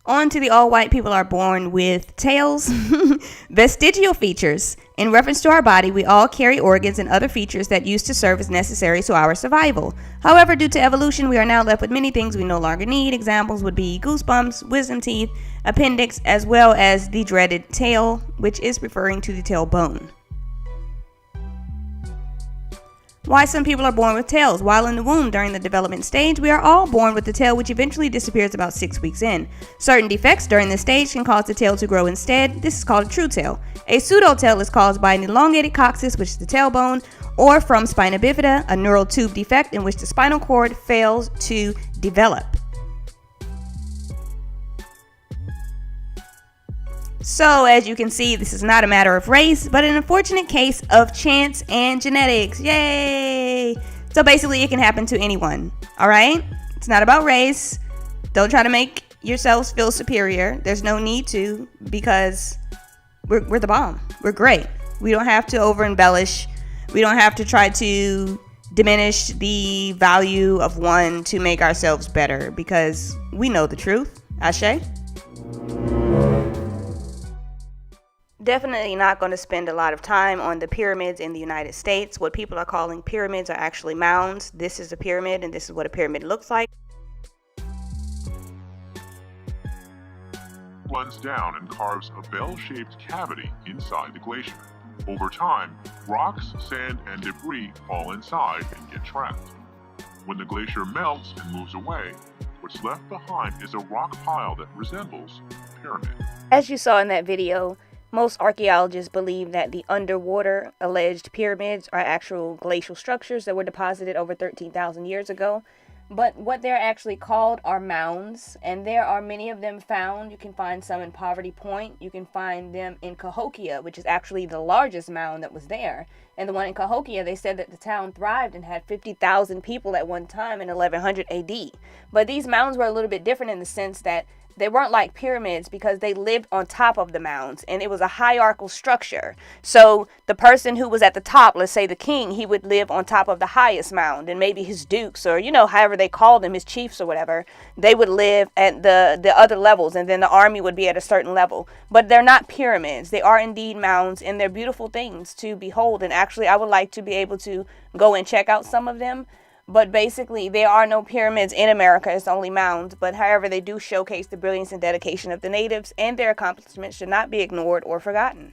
On to the all-white people are born with tails. Vestigial features. In reference to our body, we all carry organs and other features that used to serve as necessary to our survival. However, due to evolution, we are now left with many things we no longer need. Examples would be goosebumps, wisdom teeth, appendix, as well as the dreaded tail, which is referring to the tailbone. Why some people are born with tails. While in the womb during the development stage, we are all born with the tail, which eventually disappears about 6 weeks in. Certain defects during this stage can cause the tail to grow instead. This is called a true tail. A pseudo tail is caused by an elongated coccyx, which is the tailbone, or from spina bifida, a neural tube defect in which the spinal cord fails to develop. So, as you can see, this is not a matter of race, but an unfortunate case of chance and genetics. Yay! So basically, it can happen to anyone, all right? It's not about race. Don't try to make yourselves feel superior. There's no need to, because we're the bomb. We're great. We don't have to over-embellish. We don't have to try to diminish the value of one to make ourselves better, because we know the truth. Ashe? Definitely not going to spend a lot of time on the pyramids in the United States. What people are calling pyramids are actually mounds. This is a pyramid, and this is what a pyramid looks like. Runs down and carves a bell-shaped cavity inside the glacier. Over time, rocks, sand, and debris fall inside and get trapped. When the glacier melts and moves away, what's left behind is a rock pile that resembles a pyramid. As you saw in that video, most archaeologists believe that the underwater alleged pyramids are actual glacial structures that were deposited over 13,000 years ago. But what they're actually called are mounds, and there are many of them found. You can find some in Poverty Point. You can find them in Cahokia, which is actually the largest mound that was there. And the one in Cahokia, they said that the town thrived and had 50,000 people at one time in 1100 AD. But these mounds were a little bit different in the sense that they weren't like pyramids because they lived on top of the mounds, and it was a hierarchical structure. So the person who was at the top, let's say the king, he would live on top of the highest mound, and maybe his dukes, or however they called them, his chiefs or whatever, they would live at the other levels, and then the army would be at a certain level. But they're not pyramids. They are indeed mounds, and they're beautiful things to behold. And actually, I would like to be able to go and check out some of them. But basically, there are no pyramids in America. It's only mounds. But however, they do showcase the brilliance and dedication of the natives, and their accomplishments should not be ignored or forgotten.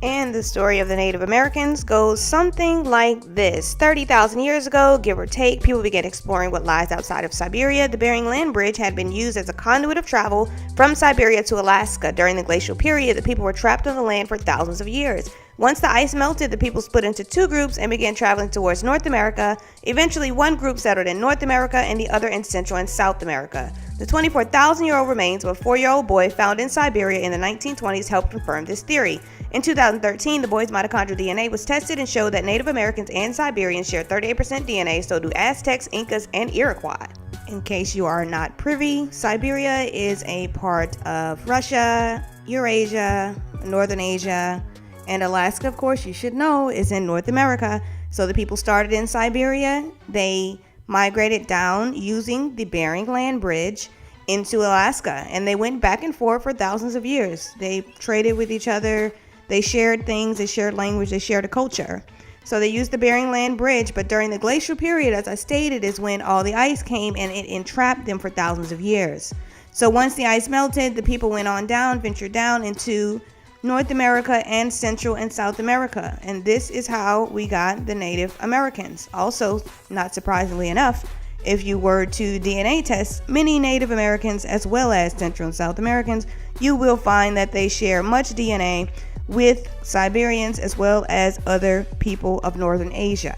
And the story of the Native Americans goes something like this. 30,000 years ago, give or take, people began exploring what lies outside of Siberia. The Bering Land Bridge had been used as a conduit of travel from Siberia to Alaska. During the glacial period, the people were trapped on the land for thousands of years. Once the ice melted, the people split into two groups and began traveling towards North America. Eventually, one group settled in North America and the other in Central and South America. The 24,000-year-old remains of a 4-year-old boy found in Siberia in the 1920s helped confirm this theory. In 2013, the boy's mitochondrial DNA was tested and showed that Native Americans and Siberians share 38% DNA, so do Aztecs, Incas, and Iroquois. In case you are not privy, Siberia is a part of Russia, Eurasia, Northern Asia, and Alaska, of course, you should know, is in North America. So the people started in Siberia. They migrated down using the Bering Land Bridge into Alaska, and they went back and forth for thousands of years. They traded with each other. They shared things. They shared language. They shared a culture. So they used the Bering Land Bridge, but during the glacial period, as I stated, is when all the ice came and it entrapped them for thousands of years. So once the ice melted, the people went on down, ventured down into North America and Central and South America. And this is how we got the Native Americans. Also, not surprisingly enough, if you were to DNA test many Native Americans as well as Central and South Americans, you will find that they share much DNA with Siberians as well as other people of Northern Asia.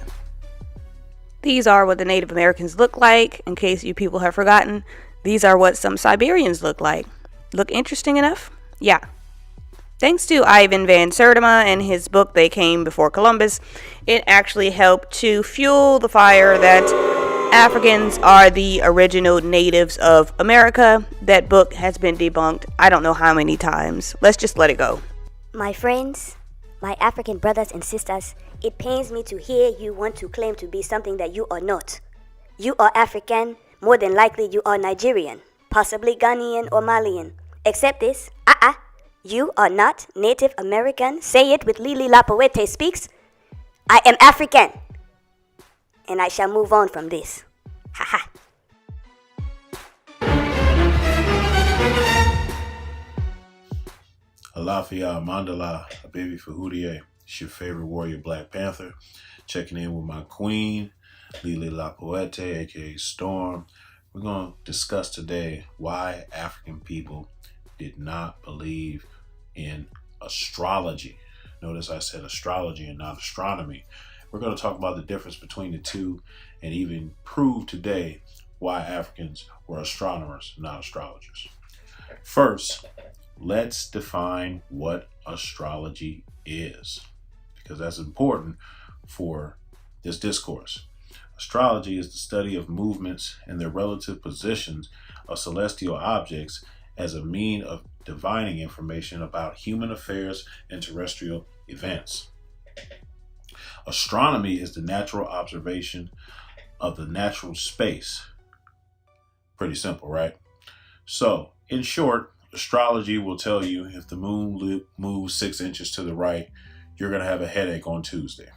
These are what the Native Americans look like. In case you people have forgotten, these are what some Siberians look like. Look interesting enough? Yeah. Thanks to Ivan van Sertima and his book, They Came Before Columbus, it actually helped to fuel the fire that Africans are the original natives of America. That book has been debunked I don't know how many times. Let's just let it go. My friends, my African brothers and sisters, It pains me to hear you want to claim to be something that you are not. You are African, more than likely you are Nigerian, possibly Ghanaian or Malian. Except this, you are not Native American. Say it with LeleLapoete speaks. I am African. And I shall move on from this. Ha. Alafia Mandala, a baby for Houdier. It's your favorite warrior, Blak Panther. Checking in with my queen, LeleLapoete, aka Storm. We're going to discuss today why African people did not believe in astrology. Notice I said astrology and not astronomy. We're going to talk about the difference between the two and even prove today why Africans were astronomers, not astrologers. First, let's define what astrology is, because that's important for this discourse. Astrology is the study of movements and their relative positions of celestial objects as a mean of divining information about human affairs and terrestrial events. Astronomy is the natural observation of the natural space. Pretty simple, right? So, in short, astrology will tell you if the moon moves 6 inches to the right, you're going to have a headache on Tuesday.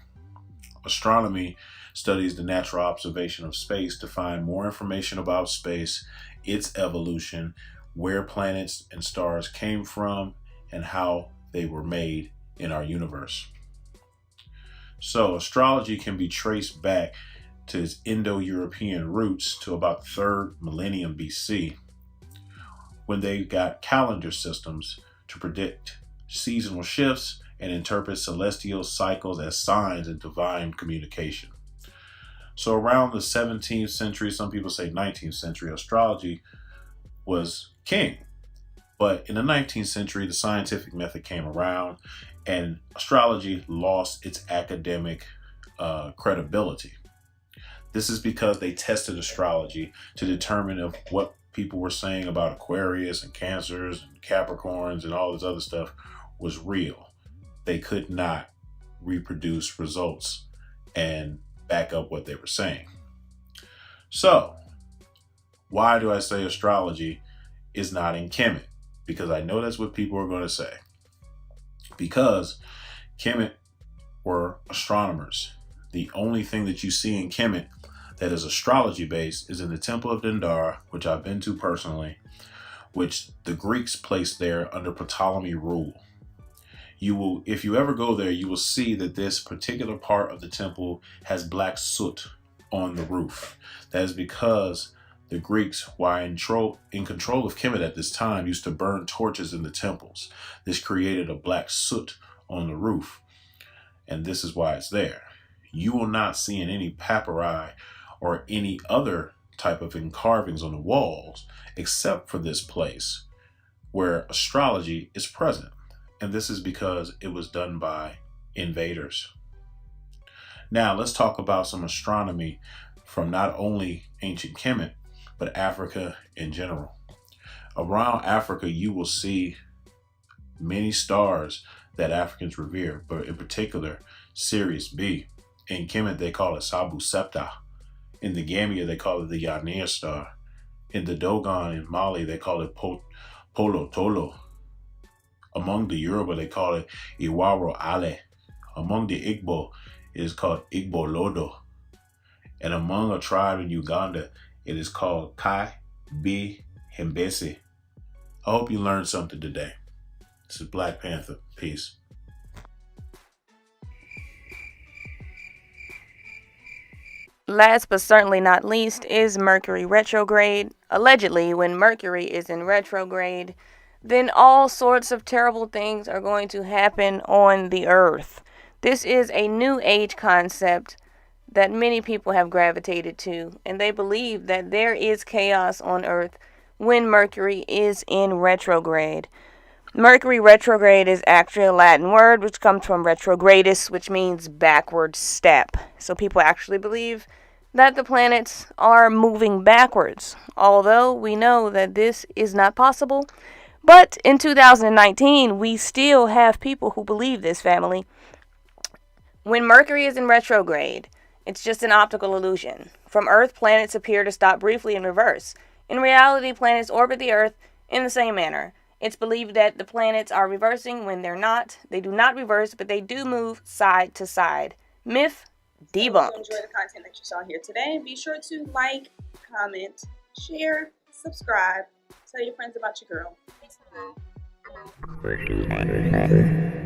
Astronomy studies the natural observation of space to find more information about space, its evolution, where planets and stars came from, and how they were made in our universe. So astrology can be traced back to its Indo-European roots to about the 3rd millennium BC, when they got calendar systems to predict seasonal shifts and interpret celestial cycles as signs of divine communication. So around the 17th century, some people say 19th century, astrology was king. But in the 19th century, the scientific method came around and astrology lost its academic credibility. This is because they tested astrology to determine if what people were saying about Aquarius and Cancers and Capricorns and all this other stuff was real. They could not reproduce results and back up what they were saying. So, why do I say astrology is not in Kemet? Because I know that's what people are going to say. Because Kemet were astronomers. The only thing that you see in Kemet that is astrology based is in the Temple of Dendar, which I've been to personally, which the Greeks placed there under Ptolemy rule. If you ever go there, you will see that this particular part of the temple has black soot on the roof. That is because the Greeks, while in control of Kemet at this time, used to burn torches in the temples. This created a black soot on the roof, and this is why it's there. You will not see in any papyri or any other type of carvings on the walls, except for this place where astrology is present. And this is because it was done by invaders. Now let's talk about some astronomy from not only ancient Kemet, but Africa in general. Around Africa, you will see many stars that Africans revere, but in particular, Sirius B. In Kemet, they call it Sabu Septa. In the Gambia, they call it the Yanir star. In the Dogon in Mali, they call it Polo Tolo. Among the Yoruba, they call it Iwaro Ale. Among the Igbo, it is called Igbo Lodo. And among a tribe in Uganda, it is called Kai B Hembesi. I hope you learned something today. This is Blak Panther. Peace. Last but certainly not least is Mercury Retrograde. Allegedly, when Mercury is in retrograde, then all sorts of terrible things are going to happen on the earth. This is a new age concept that many people have gravitated to, and they believe that there is chaos on earth when Mercury is in retrograde. Mercury retrograde is actually a Latin word which comes from retrogradus, which means backward step. So people actually believe that the planets are moving backwards, although we know that this is not possible. But in 2019, we still have people who believe this, family. When Mercury is in retrograde, it's just an optical illusion. From Earth, planets appear to stop briefly and reverse. In reality, planets orbit the Earth in the same manner. It's believed that the planets are reversing when they're not. They do not reverse, but they do move side to side. Myth debunked. So if you enjoyed the content that you saw here today, be sure to like, comment, share, subscribe, tell your friends about your girl. Bye.